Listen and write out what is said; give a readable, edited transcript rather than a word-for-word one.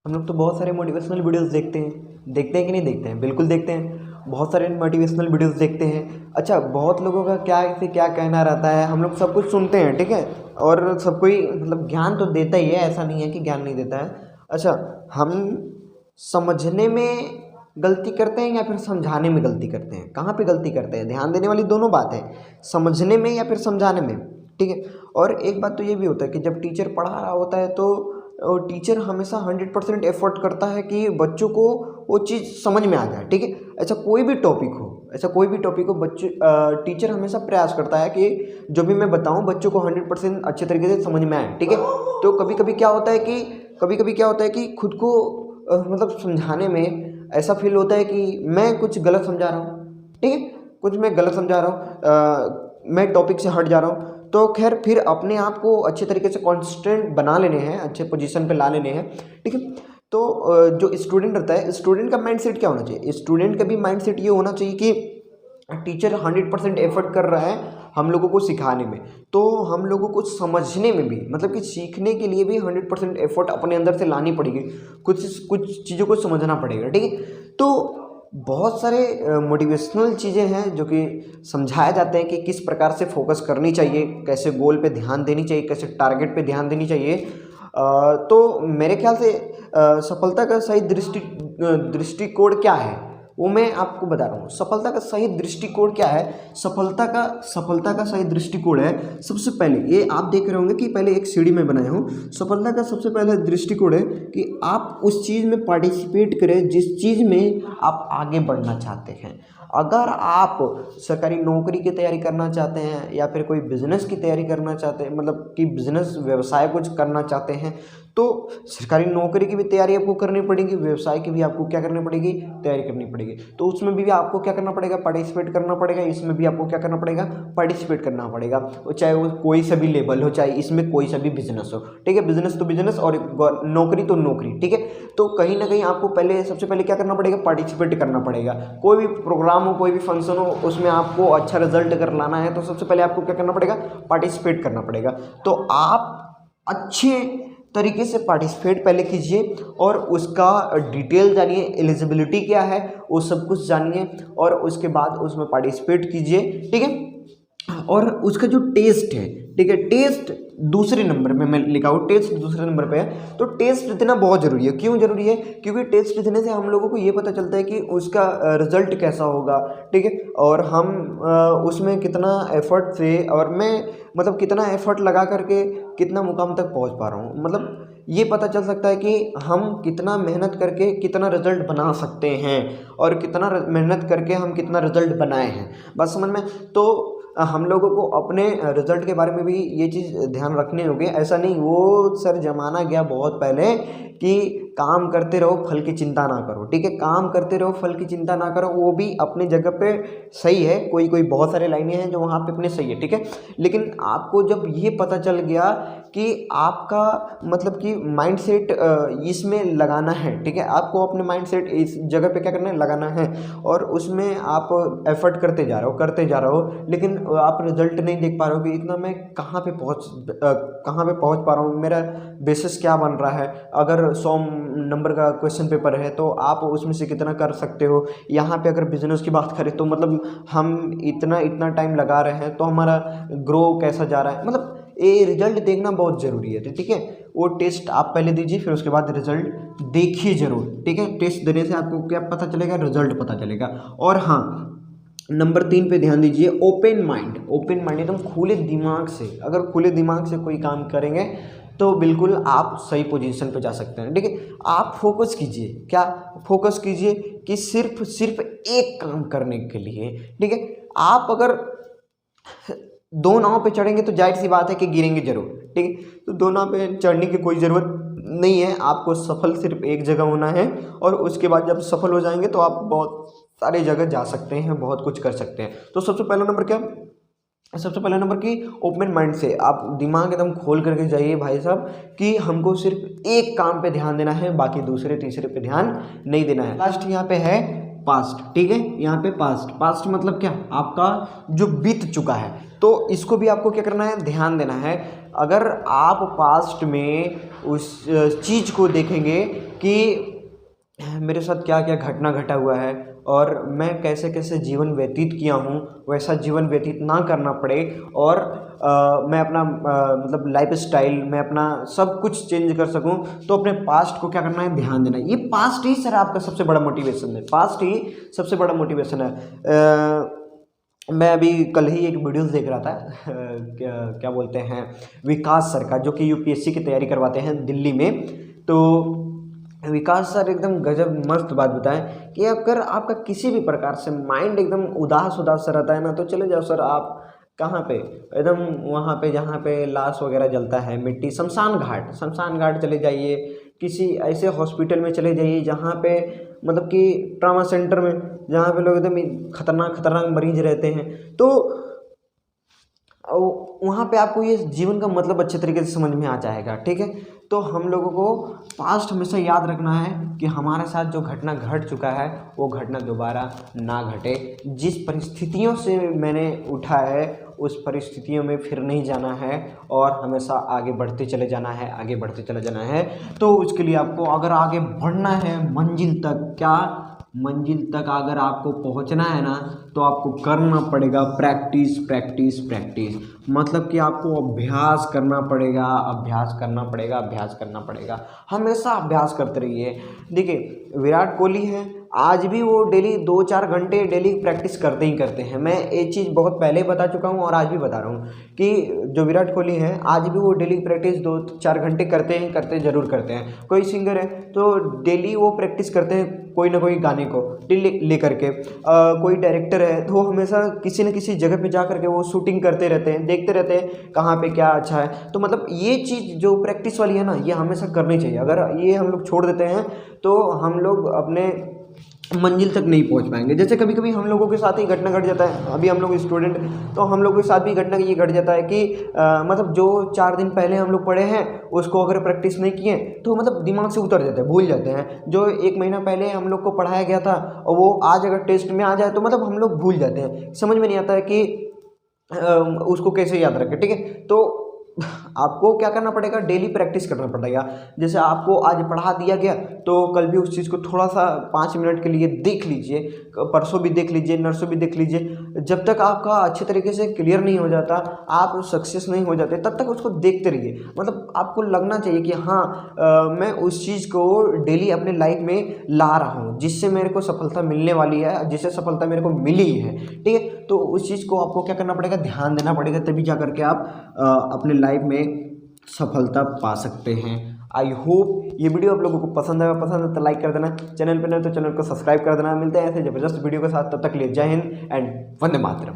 हम लोग तो बहुत सारे मोटिवेशनल वीडियोस देखते हैं कि नहीं देखते हैं? बिल्कुल देखते हैं। बहुत सारे मोटिवेशनल वीडियोस देखते हैं। अच्छा, बहुत लोगों का क्या इसे क्या कहना रहता है, हम लोग सब कुछ सुनते हैं, ठीक है, और सब कोई मतलब ज्ञान तो देता ही है, ऐसा नहीं है कि ज्ञान नहीं देता है। अच्छा, हम समझने में गलती करते हैं या फिर समझाने में गलती करते हैं? कहाँ पे गलती करते हैं? ध्यान देने वाली दोनों बात है, समझने में या फिर समझाने में, ठीक है। और एक बात तो ये भी होता है कि जब टीचर पढ़ा रहा होता है तो टीचर हमेशा 100% एफर्ट करता है कि बच्चों को वो चीज़ समझ में आ जाए, ठीक है। ऐसा कोई भी टॉपिक हो बच्चे टीचर हमेशा प्रयास करता है कि जो भी मैं बताऊं बच्चों को 100% अच्छे तरीके से समझ में आए, ठीक है। तो कभी कभी क्या होता है कि खुद को मतलब समझाने में ऐसा फील होता है कि मैं कुछ गलत समझा रहा हूँ, ठीक है, कुछ मैं गलत समझा रहा हूँ, मैं टॉपिक से हट जा रहा हूँ। तो खैर फिर अपने आप को अच्छे तरीके से कॉन्स्टेंट बना लेने हैं, अच्छे पोजीशन पे ला लेने हैं, ठीक है। तो जो स्टूडेंट रहता है, स्टूडेंट का माइंडसेट क्या होना चाहिए? स्टूडेंट का भी माइंडसेट ये होना चाहिए कि टीचर 100% एफर्ट कर रहा है हम लोगों को सिखाने में, तो हम लोगों को समझने में भी, मतलब कि सीखने के लिए भी 100% एफर्ट अपने अंदर से लानी पड़ेगी, कुछ चीज़ों को समझना पड़ेगा, ठीक है। तो बहुत सारे मोटिवेशनल चीज़ें हैं जो कि समझाए जाते हैं कि किस प्रकार से फोकस करनी चाहिए, कैसे गोल पे ध्यान देनी चाहिए, कैसे टारगेट पे ध्यान देनी चाहिए। तो मेरे ख्याल से सफलता का सही दृष्टिकोण क्या है वो मैं आपको बता रहा हूँ। सफलता का सही दृष्टिकोण क्या है? सफलता का सही दृष्टिकोण है, सबसे पहले ये आप देख रहे होंगे कि पहले एक सीढ़ी में बनाया हूँ। सफलता का सबसे पहला दृष्टिकोण है कि आप उस चीज़ में पार्टिसिपेट करें जिस चीज़ में आप आगे बढ़ना चाहते हैं। अगर आप सरकारी नौकरी की तैयारी करना चाहते हैं या फिर कोई बिजनेस की तैयारी करना चाहते हैं, मतलब कि बिजनेस व्यवसाय कुछ करना चाहते हैं, तो सरकारी नौकरी की भी तैयारी आपको करनी पड़ेगी, व्यवसाय की भी आपको क्या करनी पड़ेगी? तैयारी करनी पड़ेगी। तो उसमें भी आपको क्या करना पड़ेगा? पार्टिसिपेट करना पड़ेगा। इसमें भी आपको क्या करना पड़ेगा? पार्टिसिपेट करना पड़ेगा। वो चाहे वो कोई सा भी लेवल हो, चाहे इसमें कोई सा भी बिजनेस हो, ठीक है। बिजनेस तो बिजनेस और नौकरी तो नौकरी, ठीक है। तो कहीं ना कहीं आपको सबसे पहले क्या करना पड़ेगा? पार्टिसिपेट करना पड़ेगा। कोई भी प्रोग्राम हो, कोई भी फंक्शन हो, उसमें आपको अच्छा रिजल्ट अगर लाना है तो सबसे पहले आपको क्या करना पड़ेगा? पार्टिसिपेट करना पड़ेगा। तो आप अच्छे तरीके से पार्टिसिपेट पहले कीजिए और उसका डिटेल जानिए, एलिजिबिलिटी क्या है वो सब कुछ जानिए और उसके बाद उसमें पार्टिसिपेट कीजिए, ठीक है। और उसका जो टेस्ट है, ठीक है, टेस्ट दूसरे नंबर में मैं लिखा हूँ, टेस्ट दूसरे नंबर पे है। तो टेस्ट देना बहुत ज़रूरी है। क्यों ज़रूरी है? क्योंकि टेस्ट देने से हम लोगों को ये पता चलता है कि उसका रिजल्ट कैसा होगा, ठीक है, और हम उसमें कितना एफर्ट से और मैं मतलब कितना एफर्ट लगा करके कितना मुकाम तक पहुँच पा रहा हूँ, मतलब ये पता चल सकता है कि हम कितना मेहनत करके कितना रिजल्ट बना सकते हैं और कितना मेहनत करके हम कितना रिजल्ट बनाए हैं। बस समझ में? तो हम लोगों को अपने रिजल्ट के बारे में भी ये चीज़ ध्यान रखनी होगी। ऐसा नहीं, वो सर जमाना गया बहुत पहले कि काम करते रहो फल की चिंता ना करो, ठीक है। काम करते रहो फल की चिंता ना करो, वो भी अपने जगह पे सही है। कोई बहुत सारे लाइनें हैं जो वहाँ पे अपने सही है, ठीक है। लेकिन आपको जब ये पता चल गया कि आपका मतलब कि माइंडसेट इसमें लगाना है, ठीक है, आपको अपने माइंडसेट इस जगह पे क्या करना है? लगाना है, और उसमें आप एफर्ट करते जा रहे हो, लेकिन आप रिजल्ट नहीं देख पा रहे हो कि इतना मैं कहाँ पे पहुँच पा रहा हूँ, मेरा बेसिस क्या बन रहा है। अगर 100 नंबर का क्वेश्चन पेपर है तो आप उसमें से कितना कर सकते हो। यहाँ पे अगर बिजनेस की बात करें तो मतलब हम इतना टाइम लगा रहे हैं तो हमारा ग्रो कैसा जा रहा है, मतलब ये रिजल्ट देखना बहुत ज़रूरी है, ठीक है। वो टेस्ट आप पहले दीजिए, फिर उसके बाद रिजल्ट देखिए ज़रूर, ठीक है। टेस्ट देने से आपको क्या पता चलेगा? रिजल्ट पता चलेगा। और हाँ, नंबर 3 पे ध्यान दीजिए, ओपन माइंड एकदम खुले दिमाग से, अगर खुले दिमाग से कोई काम करेंगे तो बिल्कुल आप सही पोजीशन पे जा सकते हैं, ठीक है। आप फोकस कीजिए, क्या फोकस कीजिए कि सिर्फ एक काम करने के लिए, ठीक है। आप अगर 2 नाव पे चढ़ेंगे तो जाहिर सी बात है कि गिरेंगे जरूर, ठीक है। तो 2 नाव पे चढ़ने की कोई ज़रूरत नहीं है, आपको सफल सिर्फ एक जगह होना है, और उसके बाद जब सफल हो जाएंगे तो आप बहुत सारी जगह जा सकते हैं, बहुत कुछ कर सकते हैं। तो सबसे पहला नंबर क्या? सबसे पहला नंबर की ओपन माइंड से आप दिमाग एकदम खोल करके जाइए भाई साहब कि हमको सिर्फ एक काम पे ध्यान देना है, बाकी दूसरे तीसरे पे ध्यान नहीं देना है। लास्ट यहाँ पे है पास्ट, ठीक है। यहाँ पे पास्ट मतलब क्या? आपका जो बीत चुका है, तो इसको भी आपको क्या करना है? ध्यान देना है। अगर आप पास्ट में उस चीज़ को देखेंगे कि मेरे साथ क्या क्या घटना घटा हुआ है और मैं कैसे कैसे जीवन व्यतीत किया हूँ, वैसा जीवन व्यतीत ना करना पड़े और मैं अपना मतलब लाइफ स्टाइल, मैं अपना सब कुछ चेंज कर सकूँ। तो अपने पास्ट को क्या करना है, ध्यान देना है। ये पास्ट ही सर आपका सबसे बड़ा मोटिवेशन है, पास्ट ही सबसे बड़ा मोटिवेशन है। मैं अभी कल ही एक वीडियोस देख रहा था क्या बोलते हैं, विकास सर का, जो कि यूपीएससी की तैयारी करवाते हैं दिल्ली में। तो विकास सर एकदम गजब मस्त बात बताएं कि अगर आपका किसी भी प्रकार से माइंड एकदम उदास उदास सा रहता है ना, तो चले जाओ सर आप कहाँ पे, एकदम वहाँ पे जहाँ पे लाश वगैरह जलता है, मिट्टी, शमशान घाट चले जाइए, किसी ऐसे हॉस्पिटल में चले जाइए जहाँ पे मतलब कि ट्रॉमा सेंटर में, जहाँ पे लोग एकदम खतरनाक खतरनाक मरीज रहते हैं। तो वहाँ पे आपको ये जीवन का मतलब अच्छे तरीके से समझ में आ जाएगा, ठीक है। तो हम लोगों को पास्ट हमेशा याद रखना है कि हमारे साथ जो घटना घट चुका है वो घटना दोबारा ना घटे। जिस परिस्थितियों से मैंने उठा है उस परिस्थितियों में फिर नहीं जाना है और हमेशा आगे बढ़ते चले जाना है, आगे बढ़ते चले जाना है। तो उसके लिए आपको अगर आगे बढ़ना है मंजिल तक, क्या मंजिल तक अगर आपको पहुंचना है ना, तो आपको करना पड़ेगा प्रैक्टिस प्रैक्टिस प्रैक्टिस। मतलब कि आपको अभ्यास करना पड़ेगा, अभ्यास करना पड़ेगा, अभ्यास करना पड़ेगा, हमेशा अभ्यास करते रहिए। देखिए विराट कोहली है, आज भी वो डेली 2-4 घंटे डेली प्रैक्टिस करते ही करते हैं। मैं ये चीज़ बहुत पहले बता चुका हूँ और आज भी बता रहा हूँ कि जो विराट कोहली है आज भी वो डेली प्रैक्टिस 2-4 घंटे करते हैं, करते ज़रूर करते हैं। कोई सिंगर है तो डेली वो प्रैक्टिस करते हैं कोई ना कोई गाने को ले करके। कोई डायरेक्टर है तो वो हमेशा किसी न किसी जगह पे जा करके वो शूटिंग करते रहते हैं, देखते रहते हैं कहाँ पे क्या अच्छा है। तो मतलब ये चीज़ जो प्रैक्टिस वाली है ना, ये हमेशा करनी चाहिए। अगर ये हम लोग छोड़ देते हैं तो हम लोग अपने मंजिल तक नहीं पहुंच पाएंगे। जैसे कभी कभी हम लोगों के साथ ही घटना घट जाता है, अभी हम लोग स्टूडेंट, तो हम लोगों के साथ भी घटना ये घट जाता है कि मतलब जो 4 दिन पहले हम लोग पढ़े हैं उसको अगर प्रैक्टिस नहीं किए तो मतलब दिमाग से उतर जाता है, भूल जाते हैं। जो 1 महीना पहले हम लोग को पढ़ाया गया था और वो आज अगर टेस्ट में आ जाए तो मतलब हम लोग भूल जाते हैं, समझ में नहीं आता है कि उसको कैसे याद रखें, ठीक है। तो आपको क्या करना पड़ेगा, डेली प्रैक्टिस करना पड़ेगा। जैसे आपको आज पढ़ा दिया गया तो कल भी उस चीज़ को थोड़ा सा 5 मिनट के लिए देख लीजिए, परसों भी देख लीजिए, नरसों भी देख लीजिए। जब तक आपका अच्छे तरीके से क्लियर नहीं हो जाता, आप सक्सेस नहीं हो जाते, तब तक उसको देखते रहिए। मतलब आपको लगना चाहिए कि हाँ मैं उस चीज़ को डेली अपने लाइफ में ला रहा हूँ जिससे मेरे को सफलता मिलने वाली है, जिससे सफलता मेरे को मिली है, ठीक है। तो उस चीज़ को आपको क्या करना पड़ेगा, ध्यान देना पड़ेगा, तभी जा करके आप अपने लाइफ में सफलता पा सकते हैं। आई होप ये वीडियो आप लोगों को पसंद है तो लाइक कर देना, चैनल पर नहीं तो चैनल को सब्सक्राइब कर देना। मिलते हैं ऐसे ज़बरदस्त वीडियो के साथ, तब तक के लिए जय हिंद एंड वंदे मातरम।